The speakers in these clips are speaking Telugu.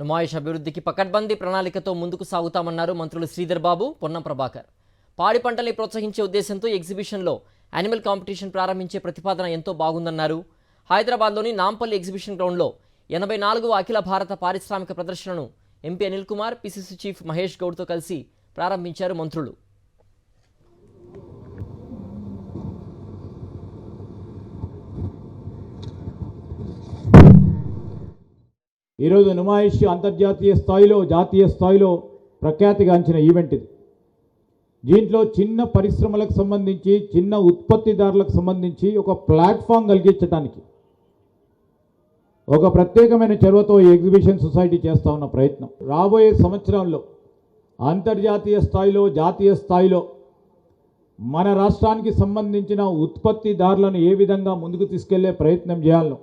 నుమాయిష్ అభివృద్ధికి పకడ్బందీ ప్రణాళికతో ముందుకు సాగుతామన్నారు మంత్రులు శ్రీధర్ బాబు, పొన్నం ప్రభాకర్. పాడి పంటల్ని ప్రోత్సహించే ఉద్దేశంతో ఎగ్జిబిషన్లో యానిమల్ కాంపిటీషన్ ప్రారంభించే ప్రతిపాదన ఎంతో బాగుందన్నారు. హైదరాబాద్లోని నాంపల్లి ఎగ్జిబిషన్ గ్రౌండ్లో 84వ అఖిల భారత పారిశ్రామిక ప్రదర్శనను MP Anil Kumar, PCC chief Mahesh గౌడ్తో కలిసి ప్రారంభించారు మంత్రులు. ఈరోజు నుమాయిష్ అంతర్జాతీయ స్థాయిలో, జాతీయ స్థాయిలో ప్రఖ్యాతిగాంచిన ఈవెంట్ ఇది. దీంట్లో చిన్న పరిశ్రమలకు సంబంధించి, చిన్న ఉత్పత్తిదారులకు సంబంధించి ఒక ప్లాట్ఫామ్ కలిగించడానికి ఒక ప్రత్యేకమైన చొరవతో ఈ ఎగ్జిబిషన్ సొసైటీ చేస్తూ ఉన్న ప్రయత్నం రాబోయే సంవత్సరంలో అంతర్జాతీయ స్థాయిలో, జాతీయ స్థాయిలో మన రాష్ట్రానికి సంబంధించిన ఉత్పత్తిదారులను ఏ విధంగా ముందుకు తీసుకెళ్లే ప్రయత్నం చేయాలో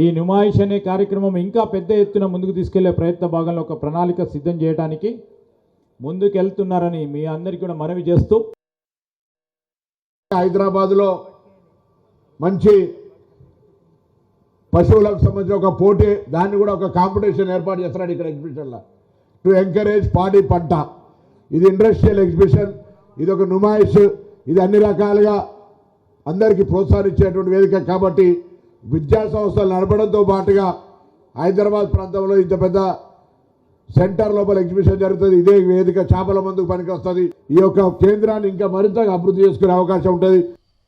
ఈ నుమాయిష్ అనే కార్యక్రమం ఇంకా పెద్ద ఎత్తున ముందుకు తీసుకెళ్లే ప్రయత్న భాగంలో ఒక ప్రణాళిక సిద్ధం చేయడానికి ముందుకెళ్తున్నారని మీ అందరికీ కూడా మనవి చేస్తూ, హైదరాబాద్లో మంచి పశువులకు సంబంధించిన ఒక పోటీ, దాన్ని కూడా ఒక కాంపిటీషన్ ఏర్పాటు చేస్తున్నాడు ఇక్కడ ఎగ్జిబిషన్లో టు ఎంకరేజ్ పాడి పంట. ఇది ఇండస్ట్రియల్ ఎగ్జిబిషన్, ఇది ఒక నుమాయిష్, ఇది అన్ని రకాలుగా అందరికీ ప్రోత్సహించేటువంటి వేదిక. కాబట్టి విద్యా సంస్థలు నడపడంతో పాటుగా హైదరాబాద్ ప్రాంతంలో ఇంత పెద్ద సెంటర్ లోపల ఎగ్జిబిషన్ జరుగుతుంది. ఇదే వేదిక చేపల మందుకు పనికి వస్తుంది. ఈ యొక్క కేంద్రాన్ని ఇంకా మరింతగా అభివృద్ధి చేసుకునే అవకాశం ఉంటుంది.